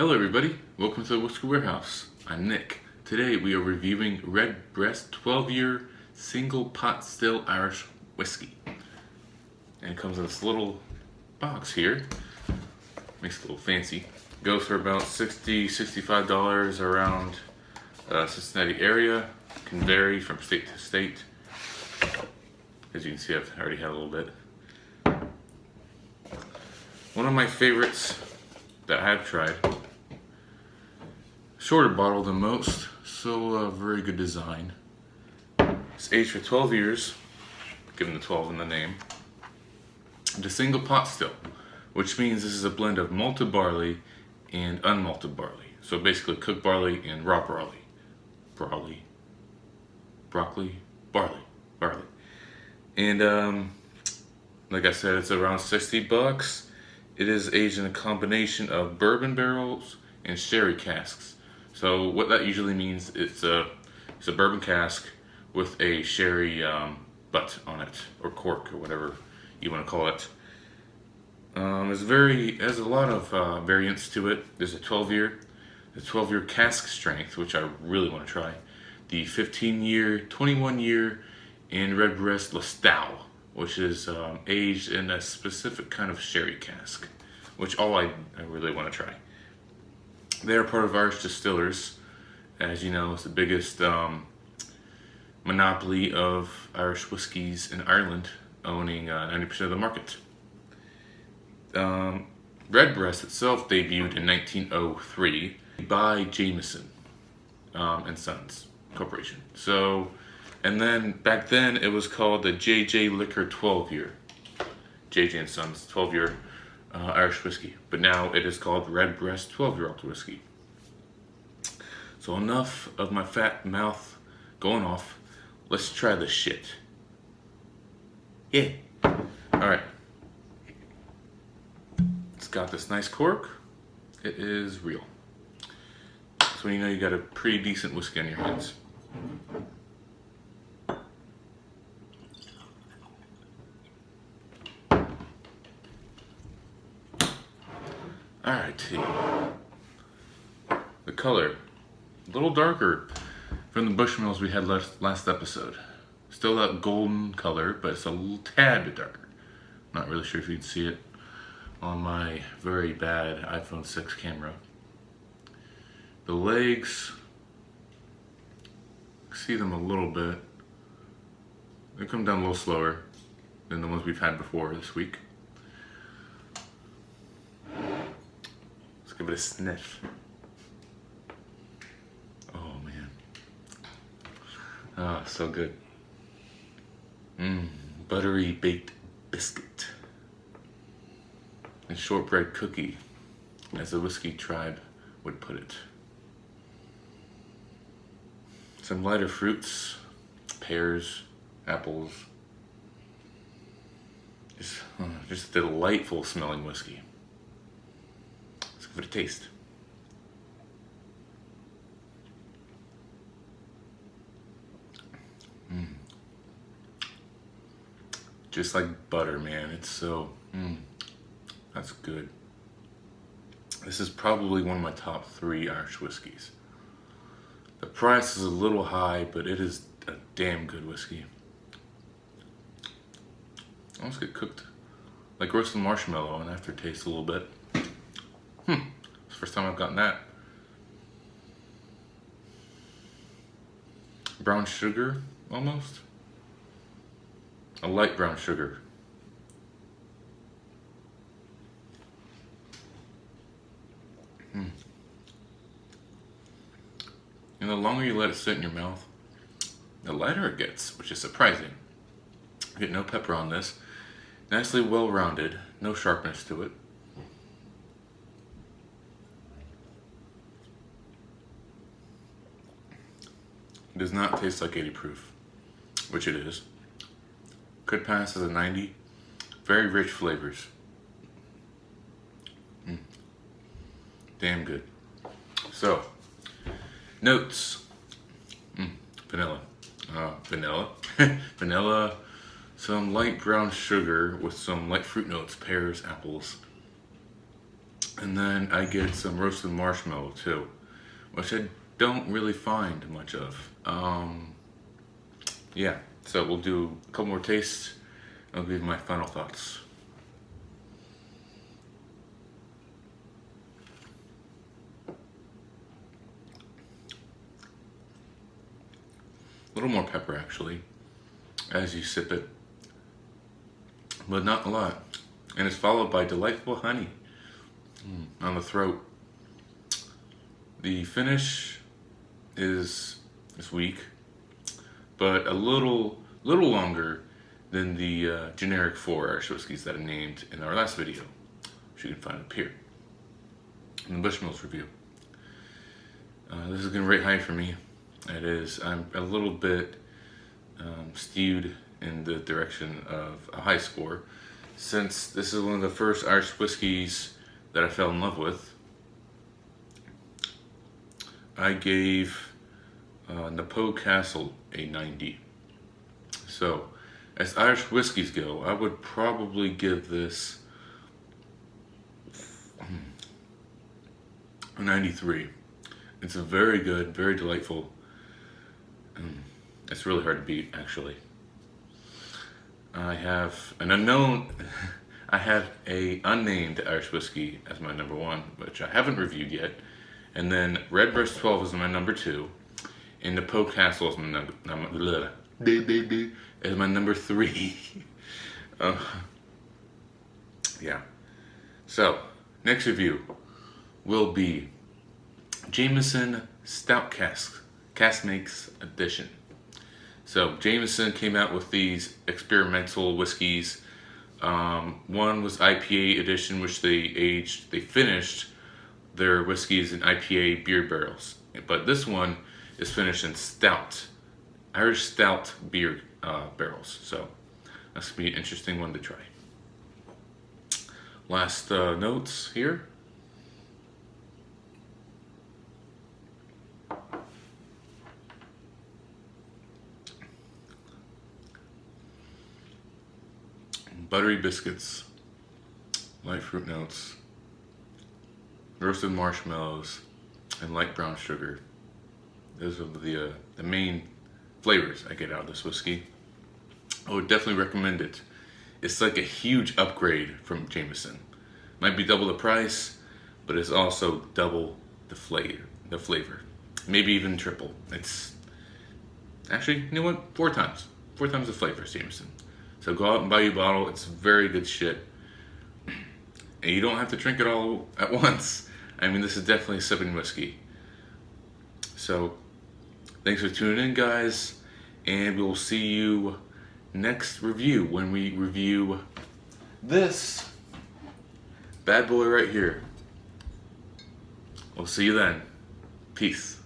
Hello everybody, welcome to the Whiskey Warehouse. I'm Nick. Today we are reviewing Redbreast 12-year single pot still Irish whiskey. And it comes in this little box here. Makes it a little fancy. Goes for about $60, $65 around Cincinnati area. Can vary from state to state. As you can see, I've already had a little bit. One of my favorites that I've tried. Shorter bottle than most, so very good design. It's aged for 12 years, given the 12 in the name. It's a single pot still, which means this is a blend of malted barley and unmalted barley. So basically cooked barley and raw barley. Barley. And like I said, it's around $60. It is aged in a combination of bourbon barrels and sherry casks. So what that usually means, it's a bourbon cask with a sherry butt on it, or cork, or whatever you want to call it. It has a lot of variants to it. There's a 12-year cask strength, which I really want to try. The 15-year, 21-year, and Redbreast Lestau, which is aged in a specific kind of sherry cask, which I really want to try. They are part of Irish Distillers. As you know, it's the biggest monopoly of Irish whiskies in Ireland, owning 90% of the market. Redbreast itself debuted in 1903 by Jameson and Sons Corporation. So, and then back then it was called the J.J. Liquor 12-year. J.J. and Sons 12-year Irish whiskey. But now it is called Redbreast 12-year-old whiskey. So enough of my fat mouth going off. Let's try this shit. Yeah. Alright. It's got this nice cork. It is real. So you know you got a pretty decent whiskey on your hands. Alright, the color, a little darker from the Bushmills we had last episode. Still that golden color, but it's a little tad bit darker. Not really sure if you can see it on my very bad iPhone 6 camera. The legs, see them a little bit. They come down a little slower than the ones we've had before this week. Give it a sniff. Oh man. Ah, so good. Buttery baked biscuit. And shortbread cookie, as the whiskey tribe would put it. Some lighter fruits, pears, apples. Just a delightful smelling whiskey. Give it a taste. Just like butter, man. It's so, that's good. This is probably one of my top 3 Irish whiskeys. The price is a little high, but it is a damn good whiskey. Almost get cooked like roasted marshmallow and aftertaste a little bit. It's the first time I've gotten that. Brown sugar, almost. A light brown sugar. And the longer you let it sit in your mouth, the lighter it gets, which is surprising. You get no pepper on this. Nicely well-rounded, no sharpness to it. It does not taste like 80 proof, which it is. Could pass as a 90. Very rich flavors. Damn good. So, notes. Vanilla. Vanilla. Some light brown sugar with some light fruit notes, pears, apples. And then I get some roasted marshmallow too, which I don't really find much of. Yeah, so we'll do a couple more tastes. I'll give you my final thoughts. A little more pepper actually, as you sip it, but not a lot. And it's followed by delightful honey on the throat. The finish is weak, but a little longer than the generic 4 Irish whiskeys that I named in our last video, which you can find up here in the Bushmills review. This is gonna rate high for me. It is. I'm a little bit skewed in the direction of a high score, since this is one of the first Irish whiskeys that I fell in love with. I gave Napo Castle a 90. So, as Irish whiskeys go, I would probably give this a 93. It's a very good, very delightful. It's really hard to beat, actually. I have an unknown. I have a unnamed Irish whiskey as my number 1, which I haven't reviewed yet, and then Redbreast 12 is my number 2, and Napo Castle is my number 3. Yeah. So next review will be Jameson Stout Cask Makes Edition. So Jameson came out with these experimental whiskeys. One was IPA edition, which they finished their whiskeys in IPA beer barrels. But this one is finished in stout, Irish stout beer barrels. So that's gonna be an interesting one to try. Last notes here. Buttery biscuits, light fruit notes, roasted marshmallows, and light brown sugar. Those are the main flavors I get out of this whiskey. I would definitely recommend it. It's like a huge upgrade from Jameson. Might be double the price, but it's also double the flavor. Maybe even triple. It's actually, you know what? 4 times. 4 times the flavor is Jameson. So go out and buy you a bottle. It's very good shit. And you don't have to drink it all at once. I mean, this is definitely a sipping whiskey. So, thanks for tuning in, guys. And we'll see you next review when we review this bad boy right here. We'll see you then. Peace.